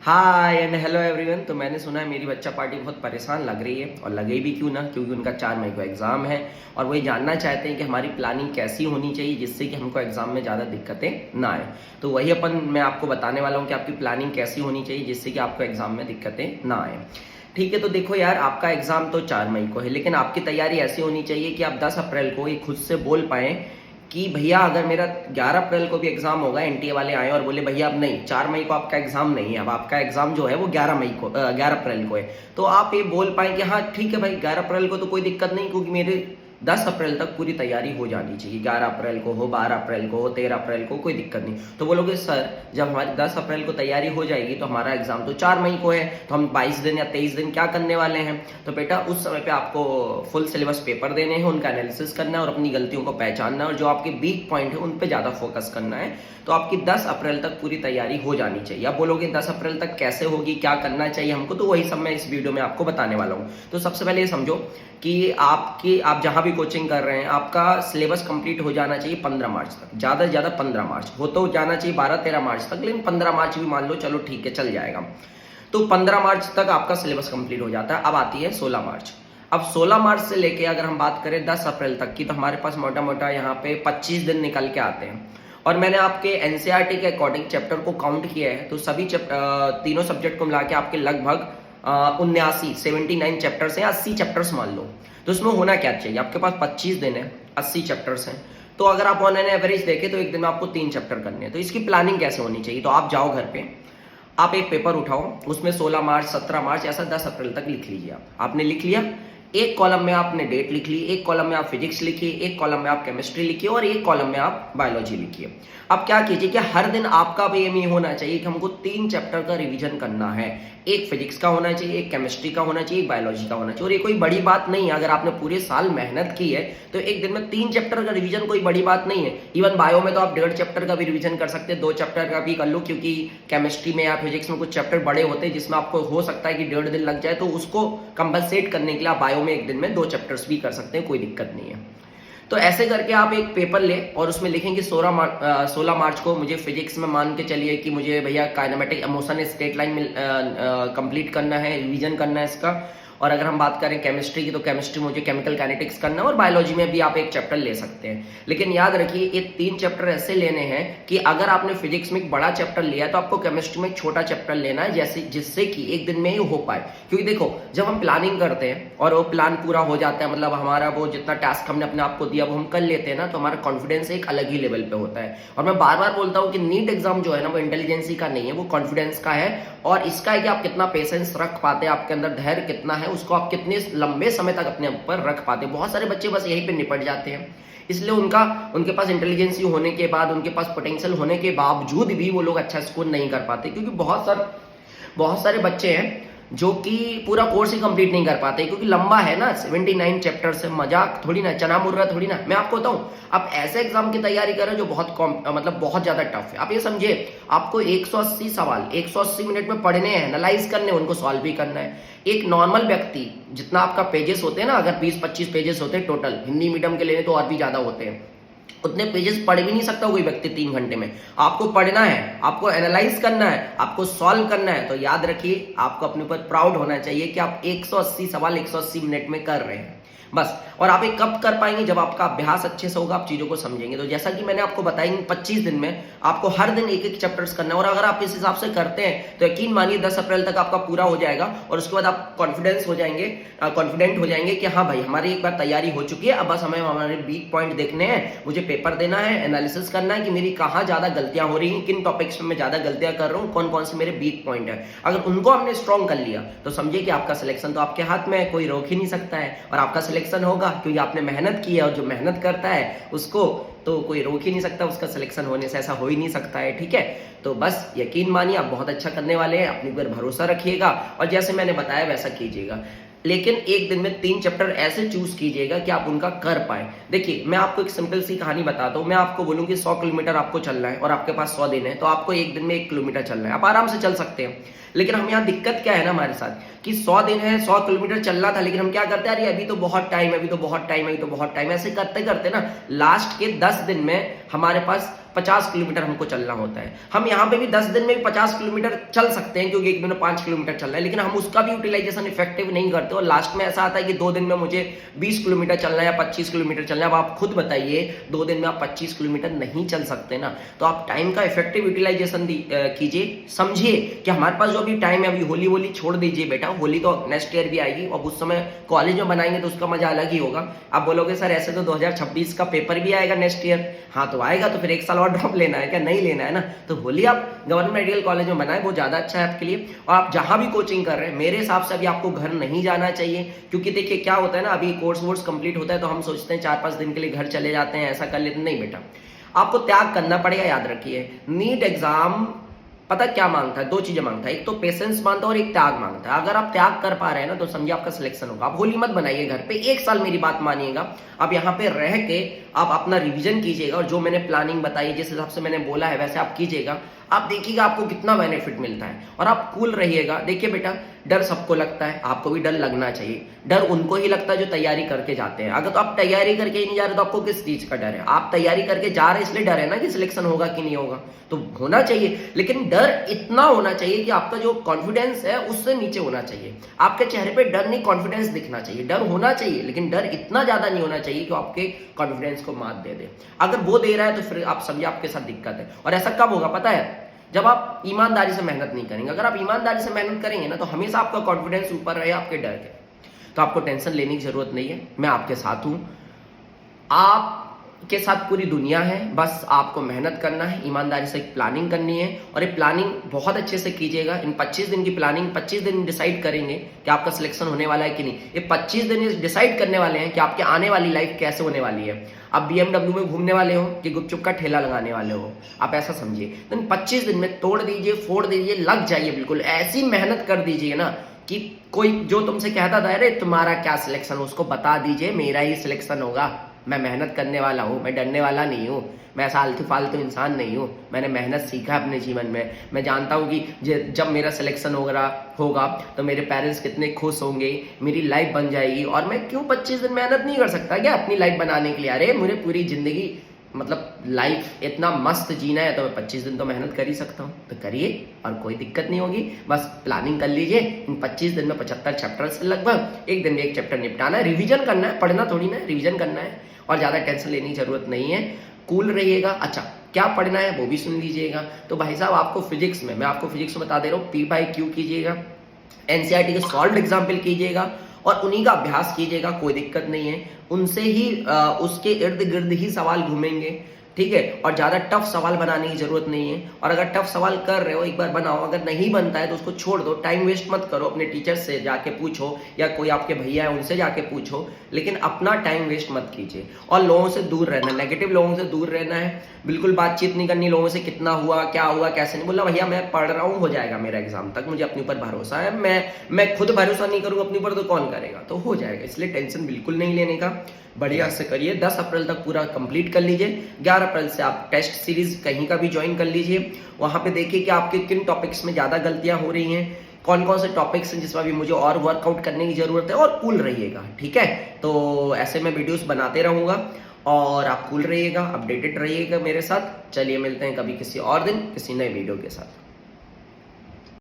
Hi and hello everyone. तो मैंने सुना है मेरी बच्चा पार्टी बहुत परेशान लग रही है, और लगे भी क्यों ना, क्योंकि उनका 4 मई को एग्ज़ाम है और वही जानना चाहते हैं कि हमारी प्लानिंग कैसी होनी चाहिए जिससे कि हमको एग्ज़ाम में ज़्यादा दिक्कतें ना आए। तो वही मैं आपको बताने वाला हूँ कि आपकी प्लानिंग कैसी होनी चाहिए जिससे कि आपको एग्ज़ाम में दिक्कतें ना आए। ठीक है, तो देखो यार, आपका एग्ज़ाम तो 4 मई को है, लेकिन आपकी तैयारी ऐसी होनी चाहिए कि आप 10 अप्रैल को ये खुद से बोल पाएँ कि भैया अगर मेरा 11 अप्रैल को भी एग्जाम होगा, एनटीए वाले आए और बोले भैया अब नहीं, 4 मई को आपका एग्जाम नहीं है, अब आपका एग्जाम जो है वो 11 अप्रैल को है, तो आप ये बोल पाए कि हाँ ठीक है भाई, 11 अप्रैल को तो कोई दिक्कत नहीं, क्योंकि मेरे 10 अप्रैल तक पूरी तैयारी हो जानी चाहिए। 11 अप्रैल को हो, 12 अप्रैल को हो, 13 अप्रैल को, कोई दिक्कत नहीं। तो बोलोगे सर जब हमारी 10 अप्रैल को तैयारी हो जाएगी तो हमारा एग्जाम तो 4 मई को है, तो हम 22 दिन या 23 दिन क्या करने वाले हैं? तो बेटा उस समय पे आपको फुल सिलेबस पेपर देने हैं, उनका एनालिसिस करना है और अपनी गलतियों को पहचानना है, और जो आपके वीक पॉइंट है उन पे ज़्यादा फोकस करना है। तो आपकी 10 अप्रैल तक पूरी तैयारी हो जानी चाहिए। आप बोलोगे 10 अप्रैल तक कैसे होगी, क्या करना चाहिए हमको, तो वही सब मैं इस वीडियो में आपको बताने वाला हूँ। तो सबसे पहले ये समझो कि आप जहां भी कोचिंग कर रहे हैं, आपका सिलेबस कंप्लीट हो जाना चाहिए 15 मार्च तक, ज़्यादा से ज़्यादा 15 मार्च हो, तो जाना चाहिए 12-13 मार्च तक, लेकिन 15 मार्च भी मान लो, चलो ठीक है, चल जाएगा। तो 15 मार्च तक आपका सिलेबस कंप्लीट हो जाता है। अब आती है 16 मार्च। अब 16 मार्च से लेके अगर हम बात करें 10 अप्रैल तक की, तो हमारे पास मोटा मोटा यहाँ पे 25 दिन निकल के आते हैं। और मैंने आपके एनसीईआरटी के अकॉर्डिंग चैप्टर को काउंट किया है, तो सभी तीनों सब्जेक्ट को मिला के आपके लगभग 79 चैप्टर्स हैं, 80 चैप्टर्स मान लो। तो इसमें होना क्या चाहिए, आपके पास 25 दिन है, 80 चैप्टर्स हैं, तो अगर आप ऑन एन एवरेज देखें तो एक दिन में आपको 3 चैप्टर करने हैं। तो इसकी प्लानिंग कैसे होनी चाहिए? तो आप जाओ घर पे, आप एक पेपर उठाओ, उसमें 16 मार्च, 17 मार्च, ऐसा 10 अप्रैल तक लिख लीजिए। आपने लिख लिया, एक कॉलम में आपने डेट लिख ली, एक कॉलम में आप फिजिक्स लिखिए, एक कॉलम में आप केमिस्ट्री लिखिए और एक कॉलम में आप बायोलॉजी लिखिए। अब क्या कीजिए कि हर दिन आपका भी एम ये होना चाहिए कि हमको 3 चैप्टर का रिवीजन करना है। एक फिजिक्स का होना चाहिए, एक केमिस्ट्री का होना चाहिए, एक बायोलॉजी का होना चाहिए। और ये कोई बड़ी बात नहीं है, अगर आपने पूरे साल मेहनत की है तो एक दिन में 3 चैप्टर का रिवीजन कोई बड़ी बात नहीं है। इवन बायो में तो आप 1.5 चैप्टर का भी रिवीजन कर सकते हैं, 2 चैप्टर का भी कर लो, क्योंकि केमिस्ट्री में या फिजिक्स में कुछ चैप्टर बड़े होते हैं जिसमें आपको हो सकता है कि 1.5 दिन लग जाए, तो उसको कंपनसेट करने के लिए आप बायो में एक दिन में 2 चैप्टर्स भी कर सकते हैं, कोई दिक्कत नहीं है। तो ऐसे करके आप एक पेपर ले और उसमें लिखेंगे 16 मार्च को मुझे फिजिक्स में मान के चलिए कि मुझे भैया काइनेमेटिक मोशन स्ट्रेट लाइन में कंप्लीट करना है, रिवीजन करना है इसका। और अगर हम बात करें केमिस्ट्री की, तो केमिस्ट्री मुझे केमिकल काइनेटिक्स करना है, और बायोलॉजी में भी आप एक चैप्टर ले सकते हैं। लेकिन याद रखिए ये 3 चैप्टर ऐसे लेने हैं कि अगर आपने फिजिक्स में एक बड़ा चैप्टर लिया है तो आपको केमिस्ट्री में एक छोटा चैप्टर लेना है, जैसे जिससे कि एक दिन में ही हो पाए। क्योंकि देखो जब हम प्लानिंग करते हैं और वो प्लान पूरा हो जाता है, मतलब हमारा वो जितना टास्क हमने अपने आप को दिया वो हम कर लेते हैं ना, तो हमारा कॉन्फिडेंस एक अलग ही लेवल पे होता है। और मैं बार बार बोलता हूँ कि नीट एग्जाम जो है ना, वो इंटेलिजेंसी का नहीं है, वो कॉन्फिडेंस का है। और इसका है कि आप कितना पेशेंस रख पाते हैं, आपके अंदर धैर्य कितना है, उसको आप कितने लंबे समय तक अपने ऊपर रख पाते हैं। बहुत सारे बच्चे बस यहीं पे निपट जाते हैं, इसलिए उनके पास इंटेलिजेंसी होने के बाद, उनके पास पोटेंशियल होने के बावजूद भी वो लोग अच्छा स्कोर नहीं कर पाते। क्योंकि बहुत सारे बच्चे हैं जो कि पूरा कोर्स ही कंप्लीट नहीं कर पाते, क्योंकि लंबा है ना, 79 चैप्टर से मजाक थोड़ी ना, चना मुर्रा थोड़ी ना। मैं आपको बताऊं, आप ऐसे एग्जाम की तैयारी करें जो मतलब बहुत ज्यादा टफ है। आप ये समझिए, आपको 180 सवाल 180 मिनट में पढ़ने हैं, एनालाइज करने, उनको सॉल्व भी करना है। एक नॉर्मल व्यक्ति जितना आपका पेजेस होते हैं ना, अगर 20-25 पेजेस होते हैं टोटल, हिंदी मीडियम के लेने तो और भी ज्यादा होते हैं, उतने पेजेस पढ़ भी नहीं सकता कोई व्यक्ति 3 घंटे में। आपको पढ़ना है, आपको एनालाइज करना है, आपको सॉल्व करना है। तो याद रखिए, आपको अपने ऊपर प्राउड होना चाहिए कि आप 180 सवाल 180 मिनट में कर रहे हैं बस। और आप ये कब कर पाएंगे? जब आपका अभ्यास अच्छे से होगा, आप चीजों को समझेंगे। तो जैसा कि मैंने आपको बताया, 25 दिन में आपको हर दिन एक चैप्टर्स करना है, और अगर आप इस हिसाब से करते हैं तो यकीन मानिए 10 अप्रैल तक आपका पूरा हो जाएगा। और उसके बाद आप कॉन्फिडेंट हो जाएंगे कि हाँ भाई, हमारी एक बार तैयारी हो चुकी है, अब बस हमें हमारे वीक पॉइंट देखने हैं, मुझे पेपर देना है, एनालिसिस करना है कि मेरी कहाँ ज्यादा गलतियां हो रही हैं, किन टॉपिक्स में मैं ज्यादा गलतियां कर रहा हूँ, कौन कौन से मेरे वीक पॉइंट है। अगर उनको हमने स्ट्रॉन्ग कर लिया तो समझिए कि आपका सिलेक्शन तो आपके हाथ में है, कोई रोक ही नहीं सकता है, और आपका सिलेक्शन होगा, क्योंकि आपने मेहनत की है। और जो मेहनत करता है उसको तो कोई रोक ही नहीं सकता, उसका सिलेक्शन होने से ऐसा हो ही नहीं सकता है। ठीक है, तो बस यकीन मानिए आप बहुत अच्छा करने वाले हैं, अपने ऊपर भरोसा रखिएगा और जैसे मैंने बताया वैसा कीजिएगा। लेकिन एक दिन में 3 चैप्टर ऐसे चूज कीजिएगा कि आप उनका कर पाए। देखिए, मैं आपको एक सिंपल सी कहानी बताता हूँ। मैं आपको बोलूँ कि 100 किलोमीटर आपको चलना है और आपके पास 100 दिन है, तो आपको एक दिन में 1 किलोमीटर चलना है। आप आराम से चल सकते हैं। लेकिन हम यहाँ दिक्कत क्या है ना हमारे साथ, कि 100 दिन है, 100 किलोमीटर चलना था, लेकिन हम क्या करते हैं, अरे अभी तो बहुत टाइम है, अभी तो बहुत टाइम है, अभी तो बहुत टाइम, ऐसे करते करते ना लास्ट के 10 दिन में हमारे पास 50 किलोमीटर हमको चलना होता है। हम यहाँ पे भी 10 दिन में भी 50 किलोमीटर चल सकते हैं, क्योंकि एक दिन में 5 किलोमीटर चलना है, लेकिन हम उसका भी यूटिलाइजेशन इफेक्टिव नहीं करते और लास्ट में ऐसा आता है कि 2 दिन में मुझे 20 किलोमीटर चलना है या 25 किलोमीटर चलना है। अब आप खुद बताइए 2 दिन में आप 25 किलोमीटर नहीं चल सकते ना। तो आप टाइम का इफेक्टिव यूटिलाइजेशन कीजिए, समझिए कि हमारे पास जो अभी टाइम है, अभी होली वोली छोड़ दीजिए बेटा, होली तो नेक्स्ट ईयर भी आएगी और उस समय कॉलेज में बनाएंगे तो उसका मजा अलग ही होगा। आप बोलोगे सर ऐसे तो 2026 का पेपर भी आएगा नेक्स्ट ईयर। हाँ तो आएगा, तो फिर 1 साल और ड्रॉप लेना है क्या? नहीं लेना है ना। तो होली आप गवर्नमेंट मेडिकल कॉलेज में बनाए, वो ज्यादा अच्छा है आपके लिए। और आप जहां भी कोचिंग कर रहे हैं, मेरे हिसाब से अभी आपको घर नहीं जाना चाहिए, क्योंकि देखिए क्या होता है ना, अभी कोर्स वोर्स कंप्लीट होता है तो हम सोचते हैं 4-5 दिन के लिए घर चले जाते हैं, ऐसा कर लेते। नहीं बेटा, आपको त्याग करना पड़ेगा। याद रखिए, नीट एग्जाम पता क्या मांगता है? 2 चीजें मांगता है, एक तो पेशेंस मांगता है और एक त्याग मांगता है। अगर आप त्याग कर पा रहे हैं ना तो समझिए आपका सिलेक्शन होगा। आप होली मत बनाइए घर पे, 1 साल मेरी बात मानिएगा। आप यहाँ पे रह के आप अपना रिवीजन कीजिएगा और जो मैंने प्लानिंग बताई, जिस हिसाब से मैंने बोला है वैसे आप कीजिएगा। आप देखिएगा आपको कितना बेनिफिट मिलता है और आप कूल रहिएगा। देखिए बेटा, डर सबको लगता है, आपको भी डर लगना चाहिए। डर उनको ही लगता है जो तैयारी करके जाते हैं। अगर तो आप तैयारी करके ही नहीं जा रहे तो आपको किस चीज का डर है? आप तैयारी करके जा रहे हैं इसलिए डर है ना कि सिलेक्शन होगा कि नहीं होगा। तो होना चाहिए, लेकिन डर इतना होना चाहिए कि आपका जो कॉन्फिडेंस है उससे नीचे होना चाहिए। आपके चेहरे पे डर नहीं, कॉन्फिडेंस दिखना चाहिए। डर होना चाहिए लेकिन डर इतना ज्यादा नहीं होना चाहिए कि आपके कॉन्फिडेंस को मात दे दे। अगर वो दे रहा है तो फिर आप समझिए आपके साथ दिक्कत है। और ऐसा कब होगा पता है? जब आप ईमानदारी से मेहनत नहीं करेंगे। अगर आप ईमानदारी से मेहनत करेंगे ना तो हमेशा आपका कॉन्फिडेंस ऊपर रहेगा आपके डर के। तो आपको टेंशन लेने की जरूरत नहीं है, मैं आपके साथ हूं। आपके साथ पूरी दुनिया है, बस आपको मेहनत करना है, ईमानदारी से एक प्लानिंग करनी है। और ये प्लानिंग बहुत अच्छे से कीजिएगा। इन 25 दिन की प्लानिंग 25 दिन डिसाइड करेंगे कि आपका सिलेक्शन होने वाला है कि नहीं। ये 25 दिन डिसाइड करने वाले हैं कि आपके आने वाली लाइफ कैसे होने वाली है। आप BMW में घूमने वाले हो कि गुपचुप का ठेला लगाने वाले हो, आप ऐसा समझिए। तो इन 25 दिन में तोड़ दीजिए, फोड़ दीजिए, लग जाइए, बिल्कुल ऐसी मेहनत कर दीजिए ना कि कोई जो तुमसे कहता था अरे तुम्हारा क्या सिलेक्शन, उसको बता दीजिए मेरा ही सिलेक्शन होगा। मैं मेहनत करने वाला हूँ, मैं डरने वाला नहीं हूँ, मैं ऐसा आलतू फालतू इंसान नहीं हूँ। मैंने मेहनत सीखा है अपने जीवन में। मैं जानता हूँ कि जब मेरा सिलेक्शन होगा तो मेरे पेरेंट्स कितने खुश होंगे, मेरी लाइफ बन जाएगी। और मैं क्यों 25 दिन मेहनत नहीं कर सकता क्या अपनी लाइफ बनाने के लिए? अरे मुझे पूरी जिंदगी मतलब लाइफ इतना मस्त जीना है तो मैं 25 दिन तो मेहनत कर ही सकता हूँ। तो करिए और कोई दिक्कत नहीं होगी। बस प्लानिंग कर लीजिए। इन 25 दिन में 75 चैप्टर से लगभग एक दिन में एक चैप्टर निपटाना है। रिवीजन करना है, पढ़ना थोड़ी ना, रिवीजन करना है। और ज्यादा टेंशन लेने की जरूरत नहीं है, कूल रहिएगा। अच्छा क्या पढ़ना है वो भी सुन लीजिएगा। तो भाई साहब आपको फिजिक्स में, मैं आपको फिजिक्स में बता दे रहा हूँ, P/Q कीजिएगा, NCERT के सॉल्व एग्जाम्पल कीजिएगा और उन्हीं का अभ्यास कीजिएगा, कोई दिक्कत नहीं है। उनसे ही उसके इर्द गिर्द ही सवाल घूमेंगे, ठीक है। और ज्यादा टफ सवाल बनाने की जरूरत नहीं है। और अगर टफ सवाल कर रहे हो एक बार बनाओ, अगर नहीं बनता है तो उसको छोड़ दो, टाइम वेस्ट मत करो। अपने टीचर से जाके पूछो या कोई आपके भैया है उनसे जाके पूछो, लेकिन अपना टाइम वेस्ट मत कीजिए। और लोगों से दूर रहना, नेगेटिव लोगों से दूर रहना है, बिल्कुल बातचीत नहीं करनी लोगों से। कितना हुआ, क्या हुआ, कैसे नहीं। बोला भैया मैं पढ़ रहा हूँ, हो जाएगा मेरा एग्जाम तक, मुझे अपने ऊपर भरोसा है। मैं खुद भरोसा नहीं करूंगा अपने ऊपर तो कौन करेगा? तो हो जाएगा, इसलिए टेंशन बिल्कुल नहीं लेने का, बढ़िया से करिए। 10 अप्रैल तक पूरा कंप्लीट कर लीजिए। 11 अप्रैल से आप टेस्ट सीरीज कहीं का भी ज्वाइन कर लीजिए। वहां पे देखिए कि आपके किन टॉपिक्स में ज्यादा गलतियां हो रही हैं, कौन कौन से टॉपिक्स हैं जिसमें भी मुझे और वर्कआउट करने की जरूरत है। और कूल रहिएगा, ठीक है। तो ऐसे मैं वीडियोस बनाते रहूंगा और आप कूल रहिएगा, अपडेटेड रहिएगा मेरे साथ। चलिए मिलते हैं कभी किसी और दिन किसी नए वीडियो के साथ।